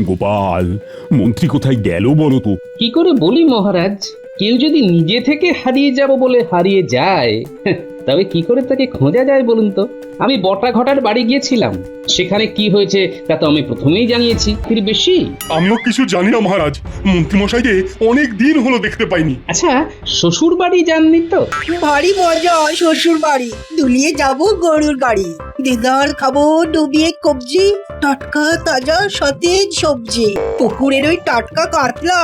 গোপাল, মন্ত্রী কোথায় গেল বলো তো? কি করে বলি মহারাজ, কেউ যদি নিজে থেকে হারিয়ে যাব বলে হারিয়ে যায়, তবে কি করে তাকে খোঁজা যায় বলুন তো? আমি বটা ঘটার বাড়ি গিয়েছিলাম, সেখানে কি হয়েছে তা তো আমি প্রথমেই জানিয়েছি। এর বেশি আমিও কিছু জানি না মহারাজ। মন্ত্রীমশাইকে অনেক দিন হলো দেখতে পাইনি। আচ্ছা, শ্বশুর বাড়ি যাননি তো? ভারী মজা শ্বশুর বাড়ি, দুলিয়ে যাব গরুর গাড়ি, দিদার খাবো ডুবিয়ে কবজি, টাটকা তাজা সতেজ সবজি, পুকুরের ওই টাটকা কাতলা,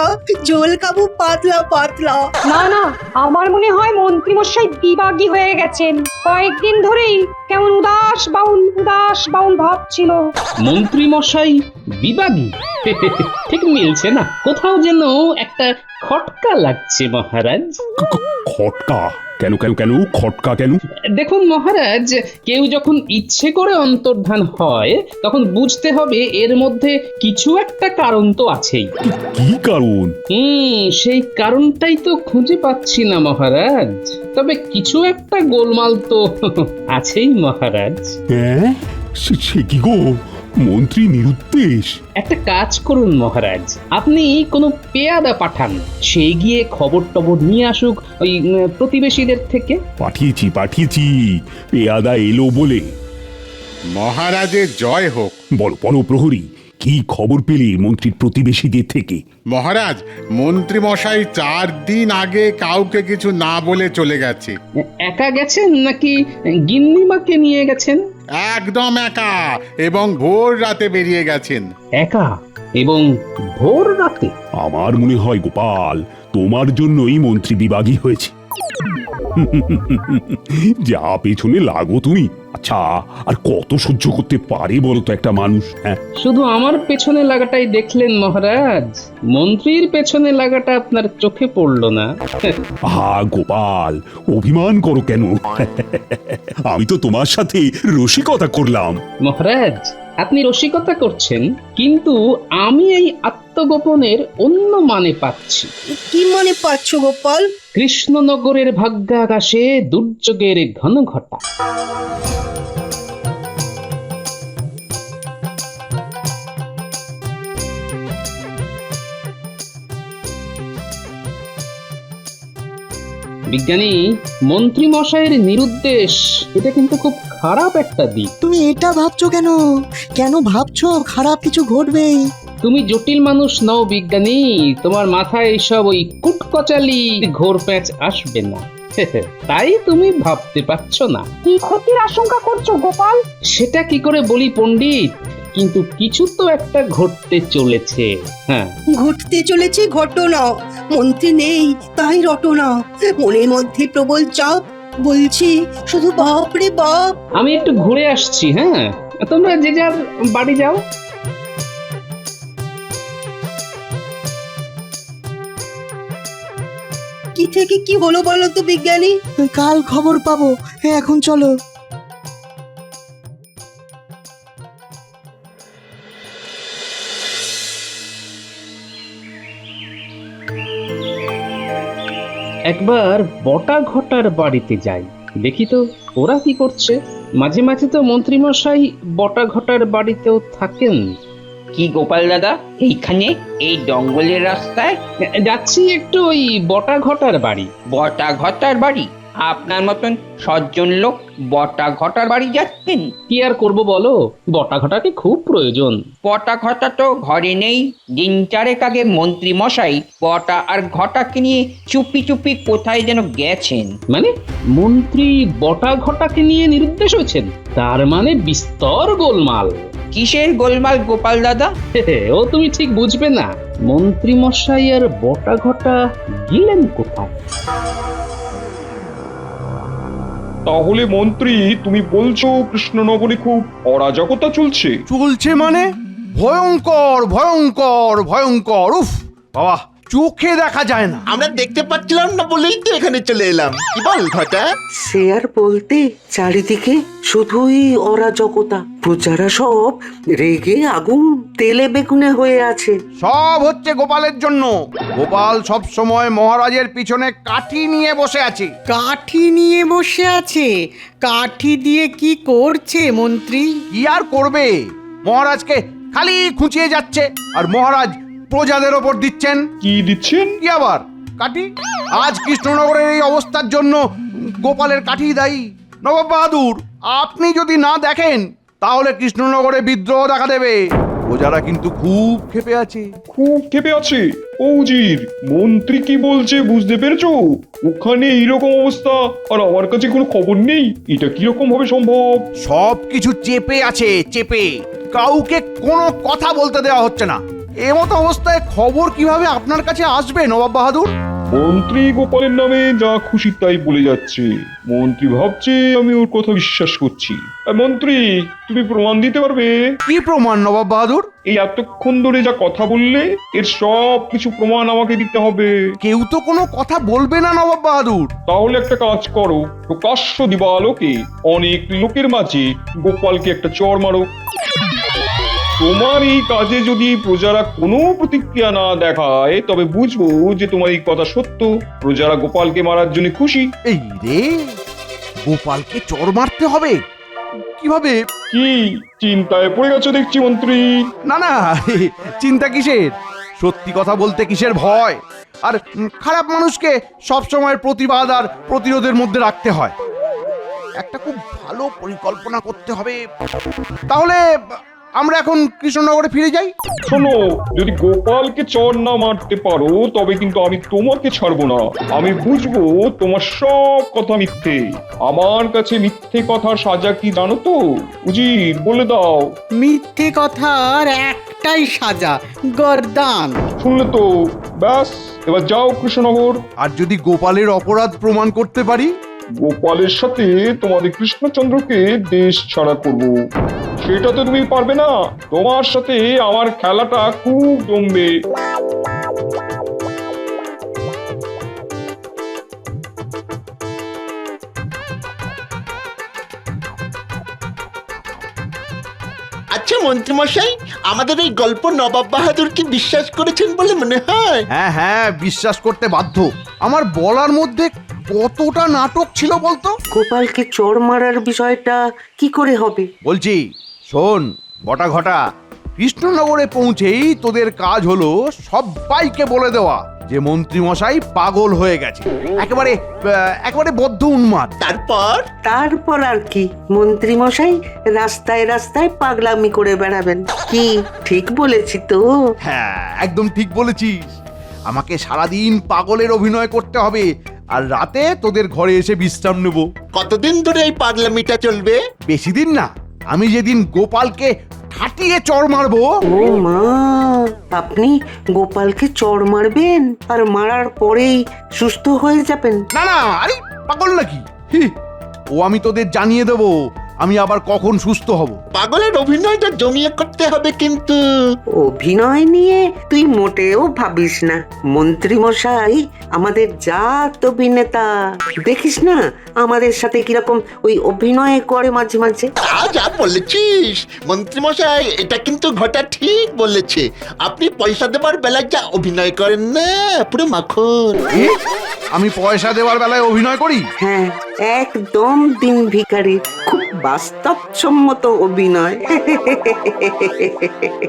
ঝোল খাবো পাতলা পাতলা। না না, আমার মনে হয় মন্ত্রীমশাই বিভাগী হয়ে গেছেন। কয়েকদিন ধরেই কেমন উদাস বাউল ভাব ছিল। মন্ত্রী মশাই বিবাগী? ঠিক মিলছে না, কোথাও যেন একটা খটকা লাগছে মহারাজ। খটকা কেন কেন কেন খটকা কেন? দেখুন মহারাজ, কেউ যখন ইচ্ছে করে অন্তর্ধান হয় তখন বুঝতে হবে এর মধ্যে কিছু একটা কারণ তো আছেই। কি কারণ? সেই কারণটাই তো খুঁজে পাচ্ছি না মহারাজ, তবে কিছু একটা গোলমাল তো আছেই মহারাজ। হ্যাঁ, সে কি গো? মন্ত্রী নিরুদ্দেশ? একটা কাজ করুন মহারাজ, আপনি কোনো পেয়াদা পাঠান, সে গিয়ে খবর টবর নিয়ে আসুক ওই প্রতিবেশীদের থেকে। পাঠিয়েছি, পেয়াদা এলো বলে। মহারাজের জয় হোক। বলো বলো প্রহরী, কি খবর পেলে মন্ত্রীর প্রতিবেশীদের থেকে? মহারাজ, মন্ত্রী মশাই 4 দিন আগে কাউকে কিছু না বলে চলে গেছে। একা গেছেন নাকি গিন্নিমাকে নিয়ে গেছেন? একদম একা, এবং ভোর রাতে বেরিয়ে গেছেন। একা এবং ভোর রাতে? আমার মনে হয় গোপাল, তোমার জন্যই মন্ত্রী বিভাগী হয়েছে। যা পেছনে লাগো তুমি। আচ্ছা, আর কত সহ্য করতে পারে বলো তো একটা মানুষ? হ্যাঁ, শুধু আমার পেছনে লাগাটাই দেখলেন মহারাজ, মন্ত্রীর পেছনে লাগাটা আপনার চোখে পড়লো না? গোপাল, অভিমান করো কেন? আমি তো তোমার সাথে রসিকতা করলাম। মহারাজ, আপনি রসিকতা করছেন, কিন্তু আমি এই আত্মগোপনের অন্য মানে পাচ্ছি। কি মনে পাচ্ছ গোপাল? কৃষ্ণনগরের ভাগ্যাকাশে দুর্যোগের ঘন ঘটা। বিজ্ঞানী, মন্ত্রী মশাইয়ের নিরুদ্দেশ, এটা কিন্তু খুব খারাপ একটা দিক। তুমি এটা ভাবছো কেন? কেন ভাবছো খারাপ কিছু ঘটবেই? তুমি জটিল মানুষ নও বিজ্ঞানী, তোমার মাথায় এইসব ওই কুটকচালি ঘোর প্যাঁচ আসবে না। তাই তুমি ভাবতে পারছো না। কি ক্ষতির আশঙ্কা করছো গোপাল? সেটা কি করে বলি পণ্ডিত, কিন্তু কিছু তো একটা ঘটতে চলেছে। হ্যাঁ, ঘটতে চলেছে ঘটনা, মন্ত্রী নেই তাই রটনা, মনের মধ্যে প্রবল চাপ, বলছি শুধু বাপ রে বাপ। আমি একটু ঘুরে আসছি, হ্যাঁ, তোমরা যে যার বাড়ি যাও। কি থেকে কি হলো বলো তো বিজ্ঞানী? কাল খবর পাবো, এখন চলো। একবার বটা ঘটার বাড়িতে যাই, দেখি তো ওরা কি করছে। মাঝে মাঝে তো মন্ত্রীমশাই বটা ঘটার বাড়িতেও থাকেন। কি গোপাল দাদা, এইখানে এই জঙ্গলের রাস্তায়? যাচ্ছি একটু ওই বটা ঘটার বাড়ি। বটা ঘটার বাড়ি? আপনার মতন সজ্জন লোক বটা ঘটার বাড়ি যাচ্ছেন? কি আর করব বলো, বটা ঘটাকে খুব প্রয়োজন। বটা ঘটা তো ঘরে নেই। দিন 4 আগে মন্ত্রী মশাই বটা আর ঘটাকে নিয়ে চুপি চুপি কোথায় যেন গেছেন। মানে মন্ত্রী বটা ঘটাকে নিয়ে নিরুদ্দেশ হয়েছেন? তার মানে বিস্তর গোলমাল। কিসের গোলমাল গোপাল দাদা? ও তুমি ঠিক বুঝবে না। মন্ত্রী মশাই আর বটা ঘটা গেলেন কোথায়? তাহলে মন্ত্রী, তুমি বলছো কৃষ্ণনগরে খুব অরাজকতা চলছে? চলছে মানে ভয়ঙ্কর ভয়ঙ্কর ভয়ঙ্কর। উফ বাবা, চোখে দেখা যায় না। আমরা দেখতে পাচ্ছিলাম না বলেই তো এখানে চলে এলাম। কি বল ঘটা? সে আর বলতে, চারিদিকে শুধুই অরাজকতা, প্রজারা সব রেগে আগুন তেলে বেগুনে হয়ে আছে। সব হচ্ছে গোপালের জন্য। গোপাল সব সময় মহারাজের পিছনে কাঠি নিয়ে বসে আছে। কাঠি নিয়ে বসে আছে? কাঠি দিয়ে কি করছে মন্ত্রী? কি আর করবে, মহারাজকে খালি খুঁচিয়ে যাচ্ছে আর মহারাজ প্রজাদের ওপর দিচ্ছেন। কি দিচ্ছেন? কি আবার? কাঠি। আজ কৃষ্ণনগরের এই অবস্থার জন্য গোপালের কাঠি দায়ী। নবাব বাহাদুর, আপনি যদি না দেখেন তাহলে কৃষ্ণনগরে বিদ্রোহ দেখা দেবে। প্রজারা কিন্তু খুব ক্ষেপে আছে। খুব ক্ষেপে আছে? ও উজির, মন্ত্রী কি বলছে বুঝতে পেরেছো? ওখানে এইরকম অবস্থা আর আমার কাছে কোনো খবর নেই, এটা কিরকম ভাবে সম্ভব? সব কিছু চেপে আছে, চেপে। কাউকে কোনো কথা বলতে দেওয়া হচ্ছে না। এমতো অবস্থায় খবর কিভাবে আপনার কাছে আসবে নবাব বাহাদুর? মন্ত্রী গোপালের নামে যা খুশি তাই বলে যাচ্ছে। মন্ত্রী ভাবছে আমি ওর কথা বিশ্বাস করছি। মন্ত্রী, তুমি প্রমাণ দিতে পারবে? কি প্রমাণ নবাব বাহাদুর? এই এতক্ষণ ধরে যা কথা বললে এর সব কিছু প্রমাণ আমাকে দিতে হবে। কেউ তো কোনো কথা বলবে না নবাব বাহাদুর। তাহলে একটা কাজ করো, প্রকাশ্য দিবালোকে অনেক লোকের মাঝে গোপালকে একটা চড় মারো। তোমার এই কাজে যদি প্রজারা কোনো প্রতিক্রিয়া না দেখায় তবে বুঝবো যে তোমার এই কথা সত্য। প্রজারা গোপালকে মারার জন্য খুশি। এই রে, গোপালকে চড় মারতে হবে? কিভাবে? কি চিন্তায় পড়ে গেছো দেখছি মন্ত্রী? না না, চিন্তা কিসের? সত্যি কথা বলতে কিসের ভয়? আর খারাপ মানুষকে সবসময় প্রতিবাদ আর প্রতিরোধের মধ্যে রাখতে হয়। একটা খুব ভালো পরিকল্পনা করতে হবে। তাহলে আমরা এখন কৃষ্ণনগরে ফিরে যাই। শোনো, যদি গোপালকে চড় না মারতে পারো তবে কিন্তু আমি তোমাকে ছাড়বো না। আমি বুঝবো তোমার সব কথা মিথ্যে। আমার কাছে মিথ্যে কথার সাজা কি জানো তো? উজির, বলে দাও। মিথ্যে কথার একটাই সাজা, গর্দান। শুনলে তো? ব্যাস, এবার যাও কৃষ্ণনগর। আর যদি গোপালের অপরাধ প্রমাণ করতে পারি? গোপালের সাথে তোমাদের কৃষ্ণচন্দ্রকে দেশ ছাড়া করব। সেটা তো তুমি পারবে না। তোমার সাথে আমার খেলাটা খুব জমবে। আচ্ছা মন্ত্রীমশাই, আমাদের এই গল্প নবাব বাহাদুর কি বিশ্বাস করেছেন বলে মনে হয়? হ্যাঁ হ্যাঁ, বিশ্বাস করতে বাধ্য। আমার বলার মধ্যে কতটা নাটক ছিল বলতো? গোপালকে চড় মারার বিষয়টা কি করে হবে? বলছি, শোন বটা ঘটা, কৃষ্ণনগরে পৌঁছেই তোদের কাজ হলো সবাইকে বলে দেওয়া যে মন্ত্রী মশাই পাগল হয়ে গেছে, একেবারে বদ্ধ উন্মাদ। তারপর আর কি? মন্ত্রী মশাই রাস্তায় রাস্তায় পাগলামি করে বেড়াবেন। কি ঠিক বলেছি তো? হ্যাঁ, একদম ঠিক বলেছিস। আমাকে সারাদিন পাগলের অভিনয় করতে হবে আর রাতে তোদের ঘরে এসে বিশ্রাম নেব। কতদিন ধরে এই পাগলামিটা চলবে? বেশি দিন না। আমি যেদিন গোপালকে ঠাটিয়ে চড় মারবো। ও মা, আপনি গোপালকে চড় মারবেন আর মারার পরেই সুস্থ হয়ে যাবেন? না না, আরে পাগল নাকি? ও আমি তোদের জানিয়ে দেবো আমি আবার কখন সুস্থ হব। পাগলের অভিনয়টা জমিয়ে করতে হবে কিন্তু। অভিনয় নিয়ে তুই মোটেও ভাবিস না। মন্ত্রী মশাই আমাদের জাত অভিনেতা। দেখিস না আমাদের সাথে কিরকম ওই অভিনয় করে মাঝে মাঝে। যা বলেছিস মন্ত্রীমশাই, এটা কিন্তু ঘটা ঠিক বলেছে। আপনি পয়সা দেবার বেলায় যা অভিনয় করেন না, পুরো মাখন। আমি পয়সা দেওয়ার বেলায় অভিনয় করি? হ্যাঁ, একদম দিন ভিখারি। খুব বাস্তবসম্মত অভিনয়।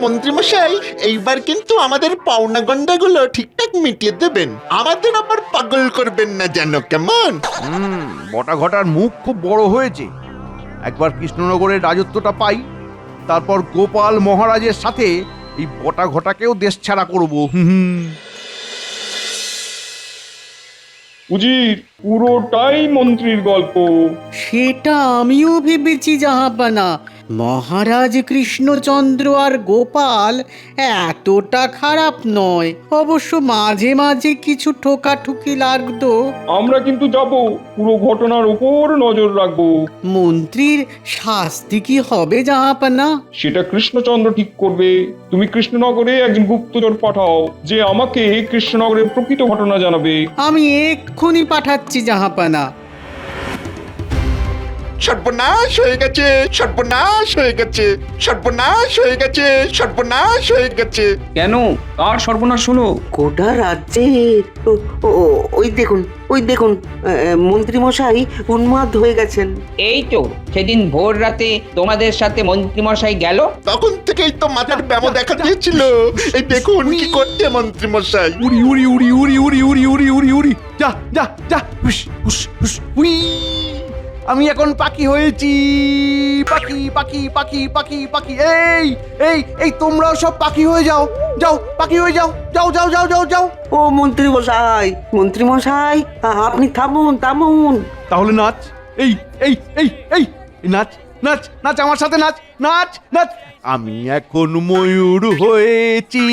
মন্ত্রীমশাই, এইবার কিন্তু আমাদের পাওনা গন্ডাগুলো ঠিকঠাক মিটিয়ে দেবেন। আমাদের আবার পাগল করবেন না যেন, কেমন? বটা ঘটার মুখ খুব বড় হয়েছে। একবার কৃষ্ণনগরের রাজত্বটা পাই, তারপর গোপাল মহারাজের সাথে এই বটা ঘটাকেও দেশ ছাড়া করবো। উজির, পুরোটাই মন্ত্রীর গল্প। সেটা আমিও ভেবেছি জাহাপানা। মহারাজ কৃষ্ণচন্দ্র আর গোপাল এতটা খারাপ নয়। অবশ্য মাঝে মাঝে কিছু ঠোকাঠুকি লাগতো। আমরা কিন্তু যাব, পুরো ঘটনার উপর নজর রাখবো। মন্ত্রীর শাস্তি কি হবে জাহাপানা? সেটা কৃষ্ণচন্দ্র ঠিক করবে। তুমি কৃষ্ণনগরে একজন গুপ্তচর পাঠাও যে আমাকে কৃষ্ণনগরের প্রকৃত ঘটনা জানাবে। আমি এক্ষুনি পাঠাচ্ছি জাহাপানা। সর্বনাশ হয়ে গেছে, সর্বনাশ হয়ে গেছে, সর্বনাশ হয়ে গেছে, সর্বনাশ হয়ে গেছে। কেন কার সর্বনাশ হলো? গোটা রাজ্যে ওই দেখুন মন্ত্রী মশাই উন্মাদ হয়ে গেছেন। এই তো সেদিন ভোর রাতে তোমাদের সাথে মন্ত্রীমশাই গেল। তখন থেকেই তো মাথার ব্যামো দেখা দিয়েছিল। এই দেখুন কি করছে মন্ত্রী মশাই। উড়ি উড়ি উড়ি উড়ি উড়ি উড়ি উড়ি উড়ি উড়ি যা যা যা হুস হুস হুস উই আমি এখন পাখি হয়েছি। পাখি পাখি পাখি পাখি পাখি এই এই এই তোমরাও সব পাখি হয়ে যাও। যাও পাখি হয়ে যাও। যাও যাও যাও যাও যাও। ও মন্ত্রী মশাই আপনি থামুন থামুন। তাহলে নাচ। এই এই এই এই নাচ নাচ নাচ আমার সাথে নাচ নাচ নাচ। আমি এখন ময়ূর হয়েছি।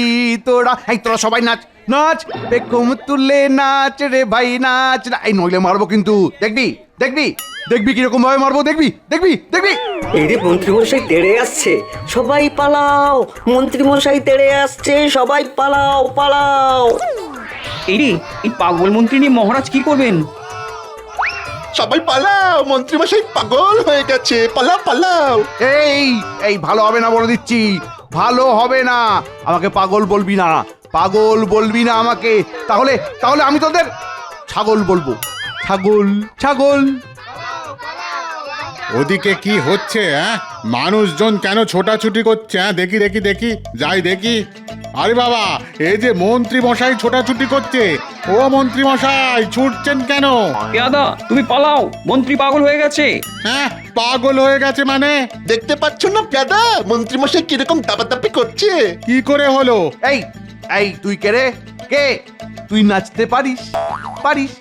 তোরা সবাই নাচ নাচ। বেকম তুলে নাচ রে ভাই নাচ। এই নইলে মারবো কিন্তু। দেখবি দেখবি দেখবি কিরকম ভাবে মারবো। দেখবি দেখবি দেখবি। এই রে মন্ত্রী মশাই তেড়ে আসছে, সবাই পালাও। মন্ত্রী মশাই তেড়ে আসছে, সবাই পালাও পালাও। এই রে এই পাগল মন্ত্রী নিয়ে মহারাজ কি করবেন? সবাই পালাও, মন্ত্রী মশাই পাগল হয়ে গেছে, পালাও পালাও। এই এই ভালো হবে না বলে দিচ্ছি, ভালো হবে না। আমাকে পাগল বলবি না, পাগল বলবি না আমাকে। তাহলে তাহলে আমি তোদের ছাগল বলবো। ছাগল ছাগল। ওদিকে কি হচ্ছে? মানুষজন কেন ছোটাছুটি করছে? দেখি দেখি দেখি যাই দেখি। আরে বাবা, এই যে মন্ত্রী মশাই ছোটাছুটি করছে। ও মন্ত্রী মশাই ছুটছেন কেন? দাদা তুমি পালাও, মন্ত্রী পাগল হয়ে গেছে। পাগল হয়ে গেছে মানে? দেখতে পাচ্ছ না প্যাদা, মন্ত্রী মশাই কিরকম দাপাদাপি করছে। কি করে হলো? এই এই তুই কে রে? কে তুই? নাচতে পারিস? পারিস?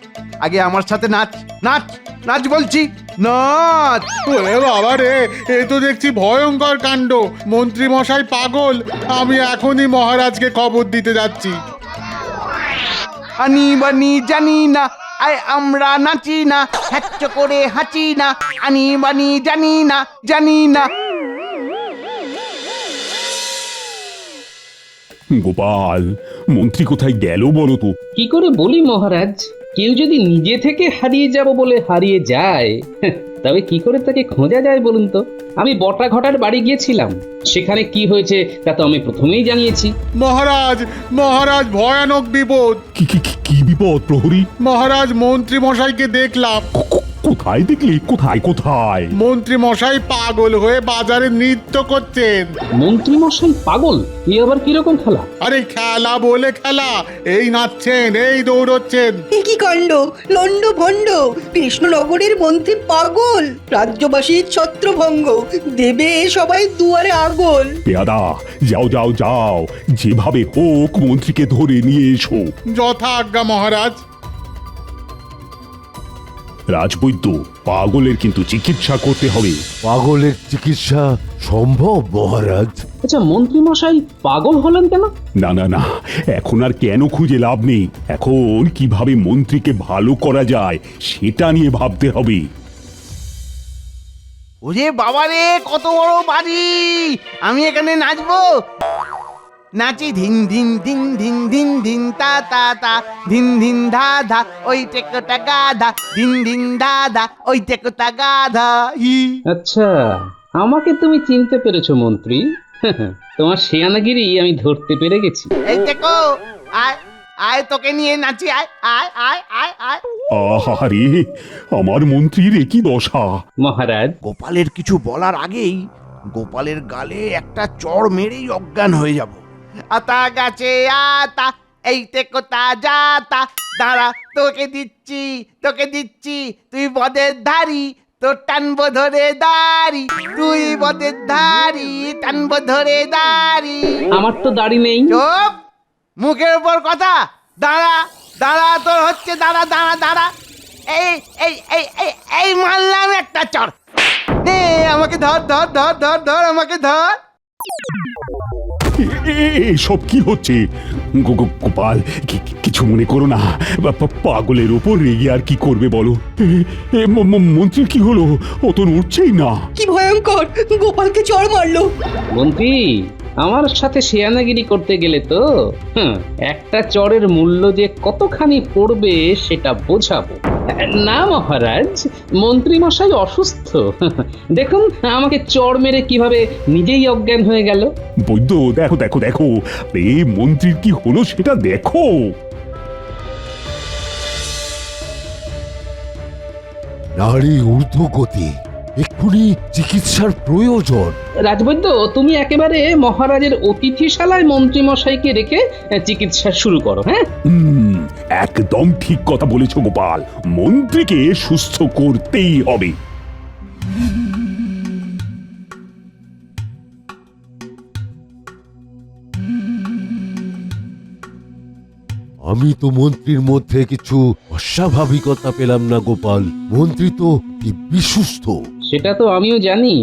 আগে আমার সাথে নাচ নাচ নাচ বলছি, নাচ। ওরে বাবা রে, এ তো দেখছি ভয়ঙ্কর কাণ্ড। মন্ত্রী মশাই পাগল। আমি এখনই মহারাজকে খবর দিতে যাচ্ছি। আনি বানি জানি না, আয় আমরা নাচি না, হ্যাচ্চ করে হাঁচি না। আনি বানি জানি না, জানি না। গোপাল, মন্ত্রী কোথায় গেল বলো তো? কি করে বলি মহারাজ, কেউ যদি নিজে থেকে হারিয়ে যাব বলে হারিয়ে যায়, তবে কি করে তাকে খোঁজা যায় বলুন তো? আমি বটা ঘটার বাড়ি গিয়েছিলাম, সেখানে কি হয়েছে তা তো আমি প্রথমেই জানিয়েছি। মহারাজ মহারাজ, ভয়ানক বিপদ। কি কি কি- কি বিপদ প্রহরী? মহারাজ, মন্ত্রী মশাইকে দেখলাম। কোথায় দেখলি? কোথায় কোথায়? মন্ত্রী মশাই পাগল হয়ে বাজারে নৃত্য করছেন। মন্ত্রী মশাই পাগল? এ আবার কিরকম খেলা? আরে খেলা বলে খেলা, এই নাচছেন, এই দৌড়চ্ছেন। কি কাণ্ড! লন্ড ভণ্ড কৃষ্ণনগরের মন্ত্রী পাগল, রাজ্যবাসীর ছত্রভঙ্গ, দেবে সবাই দুয়ারে আগল। পেয়াদা, যাও যাও যাও, যেভাবে হোক মন্ত্রীকে ধরে নিয়ে এসো। যথা আজ্ঞা মহারাজ। রাজবৈদ্য, পাগলের কিন্তু চিকিৎসা করতে হবে। পাগলের চিকিৎসা সম্ভব মহারাজ? আচ্ছা, মন্ত্রী মশাই পাগল হলেন কেন? না না না, এখন আর কেন খুঁজে লাভ নেই। এখন কিভাবে মন্ত্রীকে ভালো করা যায় সেটা নিয়ে ভাবতে হবে। ওরে বাবা রে, কত বড় বাড়ি! আমি এখানে নাচবো। নাচি ধিন ধিন ধিন ধিন ধিন ধিন তা তা তা, ধিন ধিন ধা ধা, ওই টেকটা গাধা, ধিন ধিন ধা ধা, ওই টেকটা গাধা। আচ্ছা, আমাকে তুমি চিনতে পেরেছো মন্ত্রী? তোমার শেয়ানাগিরি আমি ধরতে পেরে গেছি। এই দেখো, আয় আয়, তোকে নিয়ে নাচি, আয় আয় আয় আয় আয়। আহারে, আমার মন্ত্রীর একই দশা। মহারাজ, গোপালের কিছু বলার আগেই গোপালের গালে একটা চড় মেরেই অজ্ঞান হয়ে যাব। আতা গাছে আতা, এইতে কোথা যাতা, দাঁড়া তোকে দিচ্ছি তোকে দিচ্ছি, তুই বদের ধারি, তোর টানবো ধরে দাড়ি, তুই বদের ধারি, টানবো ধরে দাড়ি। আমার তো দাড়ি নেই। চুপ, মুখের উপর কথা। দাঁড়া দাঁড়া, তোর হচ্ছে দাঁড়া দাঁড়া দাঁড়া। এই এই এই এই এই মারলাম একটা চড়। আমাকে ধর ধর ধর ধর ধর, আমাকে ধর। সব কি হচ্ছে? গোপাল, কিছু মনে করো না। পাগলের ওপর রেগে আর কি করবে বলো? মন্ত্রীর কি হলো? ও তো নড়ছেই না। কি ভয়ঙ্কর! গোপালকে চড় মারলো। মন্ত্রী, আমার সাথে শেয়ানাগিরি করতে গেলে তো একটা চড়ের মূল্য যে কতখানি পড়বে সেটা বোঝাবো। না মহারাজ, মন্ত্রী মশাই অসুস্থ। দেখুন আমাকে চড় মেরে কিভাবে নিজেই অজ্ঞান হয়ে গেল। বৈদ্য দেখো দেখো দেখো, এই মন্ত্রীর কি হলো সেটা দেখো। নারী ঊর্ধ্বগতি, এক্ষুনি চিকিৎসার প্রয়োজন। রাজবৈদ্য, তুমি একেবারে মহারাজের অতিথিশালায় মন্ত্রী মশাইকে রেখে চিকিৎসা শুরু করো। হ্যাঁ, একদম ঠিক কথা বলেছ গোপাল, মন্ত্রীকে সুস্থ করতেই হবে। আমি তো মন্ত্রীর মধ্যে কিছু অস্বাভাবিকতা পেলাম না গোপাল। মন্ত্রী তো দিব্যি সুস্থ। সেটা তো আমিও জানি।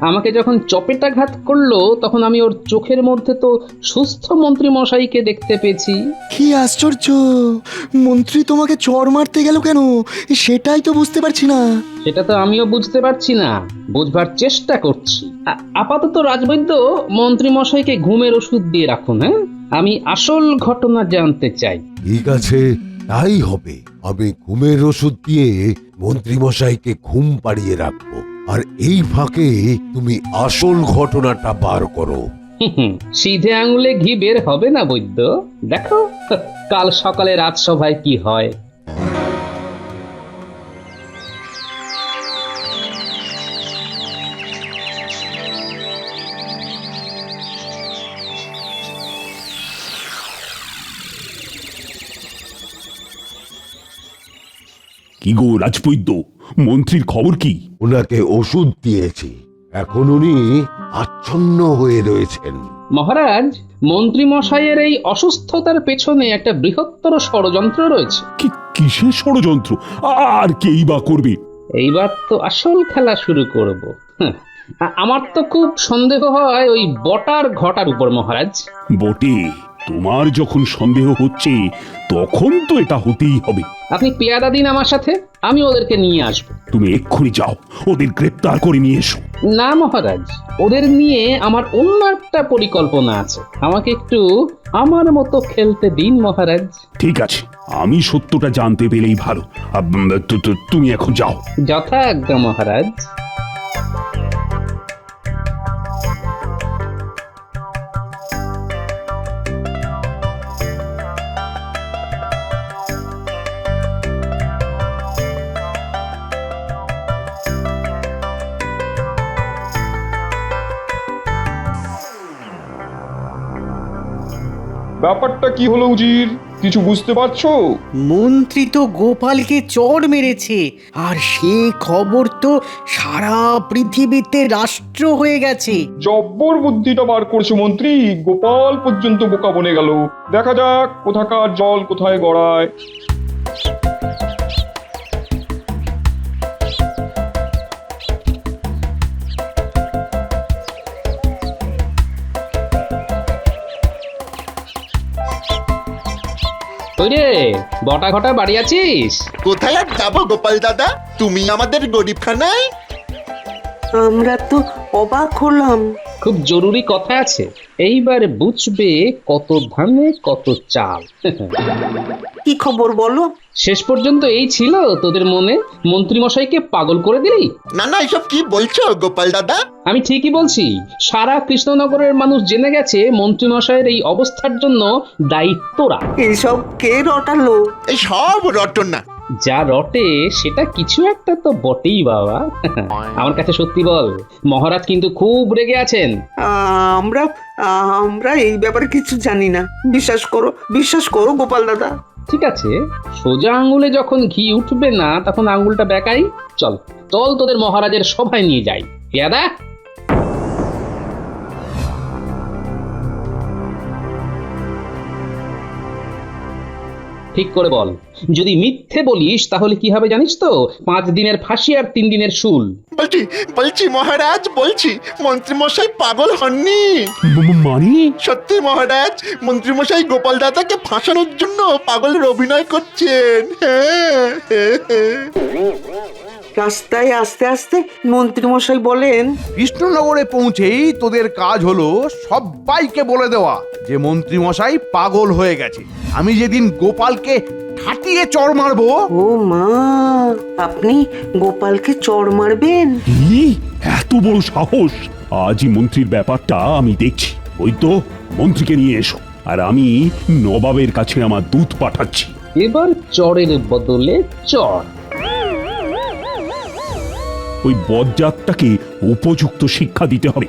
আমাকে যখন চপেটাঘাত করলো তখন আমি ওর চোখের মধ্যে তো সুস্থ মন্ত্রী মশাইকে দেখতে পেয়েছি। কি আশ্চর্য, মন্ত্রী তোমাকে চড় মারতে গেল কেন সেটাই তো বুঝতে পারছি না। সেটা তো আমিও বুঝতে পারছি না, বুঝবার চেষ্টা করছি। আপাতত রাজবৈদ্য, মন্ত্রী মশাইকে ঘুমের ওষুধ দিয়ে রাখুন। হ্যাঁ, আমি আসল ঘটনা জানতে চাই। ঠিক আছে, তাই হবে। আমি ঘুমের ওষুধ দিয়ে মন্ত্রী মশাইকে ঘুম পাড়িয়ে রাখবো, আর এই ফাঁকে তুমি আসল ঘটনাটা বার করো। সিধে আঙুলে ঘি বের হবে না বৈদ্য, দেখো কাল সকালে রাজসভায় কি হয়। কি গো রাজবৈদ্য, মন্ত্রীর খবর কি? ওনাকে ওষুধ দিয়েছি, এখন উনি আচ্ছন্ন হয়ে রয়েছেন। মহারাজ, মন্ত্রী মশাইয়ের এই অসুস্থতার পেছনে একটা বৃহত্তর ষড়যন্ত্র রয়েছে। কিসের ষড়যন্ত্র? আর কেই বা করবে? এইবার তো আসল খেলা শুরু করব। আমার তো খুব সন্দেহ হয় ওই বটার ঘটার উপর মহারাজ। বটে, তোমার যখন সন্দেহ হচ্ছে তখন তো এটা হতেই হবে। আপনি পেয়াদা দিন আমার সাথে, আমি ওদেরকে নিয়ে আসব। তুমি এক্ষুনি যাও, ওদের গ্রেপ্তার করে নিয়ে এসো। না মহারাজ, ওদের নিয়ে আমার অন্য একটা পরিকল্পনা আছে। আমাকে একটু আমার মতো খেলতে দিন মহারাজ। ঠিক আছে, আমি সত্যটা জানতে পেলেই ভালো। তুমি এখন যাও। যথাজ্ঞা মহারাজ। ব্যাপারটা কি হলো উজির, কিছু বুঝতে পারছো? মন্ত্রী তো গোপালকে চড় মেরেছে, আর সে খবর তো সারা পৃথিবীতে রাষ্ট্র হয়ে গেছে। জব্বর বুদ্ধিটা বার করছে মন্ত্রী, গোপাল পর্যন্ত বোকা বনে গেল। দেখা যাক কোথাকার জল কোথায় গড়ায়। ওরে বটা ঘটা বাড়ি আছিস? কোথায় আর যাবো গোপাল দাদা, তুমি আমাদের গরিবখানায়। আমরা তো অবাক হলাম। খুব জরুরি কথা আছে, এইবার বুঝবে কত ধানে কত চাল। কি খবর বলো? শেষ পর্যন্ত এই ছিল তোদের মনে? মন্ত্রী মশাইকে পাগল করে দিলি? না না, এসব কি বলছো গোপাল দাদা? আমি ঠিকই বলছি। সারা কৃষ্ণনগরের মানুষ জেনে গেছে মন্ত্রী মশাইয়ের এই অবস্থার জন্য দায়িত্বরা। এইসব কে রটালো? এই সব রটনা। যা রটে সেটা কিছু একটা তো বটেই বাবা। আমার কাছে সত্যি বল, মহারাজ কিন্তু খুব রেগে আছেন। আমরা আমরা এই ব্যাপারে কিছু জানি না, বিশ্বাস করো গোপাল দাদা। ঠিক আছে, সোজা আঙ্গুলে যখন ঘি উঠবে না তখন আঙ্গুলটা বেঁকাই। চল চল, তোদের মহারাজের সভায় নিয়ে যাই। পেয়াদা, ঠিক করে বল, যদি মিথ্যে বলিস তাহলে কি হবে জানিস তো? 5 দিনের ফাঁসি আর 3 দিনের শুল। বলছি মহারাজ, বলছি মন্ত্রী মশাই পাগল হননি। মানে? সত্যি মহারাজ, মন্ত্রী মশাই গোপাল দাদাকে ফাঁসানোর জন্য পাগলের অভিনয় করছেন। রাস্তায় আস্তে আস্তে মন্ত্রী মশাই বলেন, কৃষ্ণনগরে পৌঁছেই তোদের কাজ হলো সবাইকে বলে দেওয়া যে মন্ত্রী মশাই পাগল হয়ে গেছে। আমি যেদিন গোপালকে ঠাটিয়ে চড় মারবো। ও মা, আপনি গোপালকে চড় মারবেন? কি এত বড় সাহস! আজই মন্ত্রীর ব্যাপারটা আমি দেখছি। ওই তো মন্ত্রীকে নিয়ে এসো, আর আমি নবাবের কাছে আমার দূত পাঠাচ্ছি। এবার চরের বদলে চর। ওই বজ্জাতটাকে উপযুক্ত শিক্ষা দিতে হবে।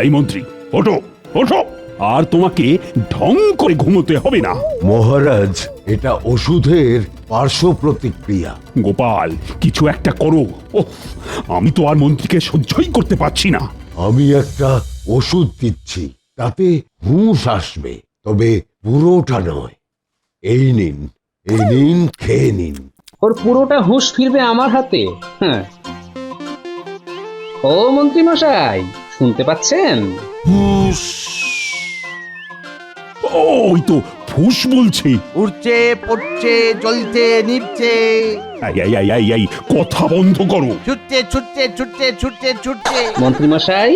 এই মন্ত্রী, ওঠো ওঠো, আর তোমাকে ঢং করে ঘুমোতে হবে না। মহারাজ, এটা ওষুধের পার্শ্ব প্রতিক্রিয়া। গোপাল, কিছু একটা করো। ওহ, আমি তো আর মন্ত্রীকে সহ্যই করতে পারছি না। আমি একটা ওষুধ দিচ্ছি, তাতে হুঁশ আসবে, তবে পুরোটা নয়। এই নিন, খেয়ে নিন। ওর পুরোটা হুঁশ ফিরবে আমার হাতে। হ্যাঁ। ও মন্ত্রী মশাই, শুনতে পাচ্ছেন? ওই তো ফুস বলছে। উড়ছে, পড়ছে, জ্বলছে, নিভছে, এই, কথা বন্ধ করো। ছুটছে, ছুটছে, ছুটছে, ছুটছে, ছুটছে। মন্ত্রী মশাই,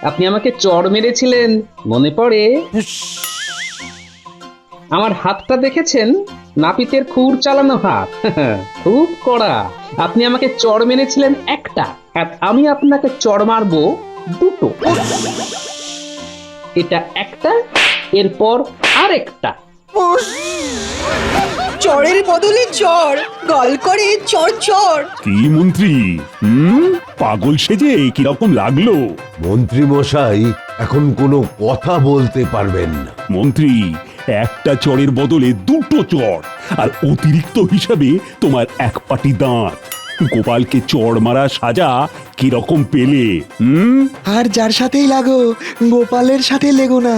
আপনি আমাকে চড় মেরেছিলেন, মনে পড়ে? আমার হাতটা দেখেছেন? নাপিতের খুর চালানো হাত। খুব কড়া। আপনি আমাকে চড় মেরেছিলেন একটা, আর আমি আপনাকে চড় মারবো দুটো। এটা একটা, এরপর আরেকটা। চড়ের বদলে চড়, গল করে চড় চড়। কি মন্ত্রী, পাগল সেজে কিরকম লাগলো? মন্ত্রী মশাই এখন কোনো কথা বলতে পারবেন না। মন্ত্রী, একটা চড়ের বদলে দুটো চড়, আর অতিরিক্ত হিসাবে তোমার এক পাটি দাঁত। গোপালকে চড় মারা সাজা কিরকম পেলে? আর যার সাথেই লাগো, গোপালের সাথে লেগো না।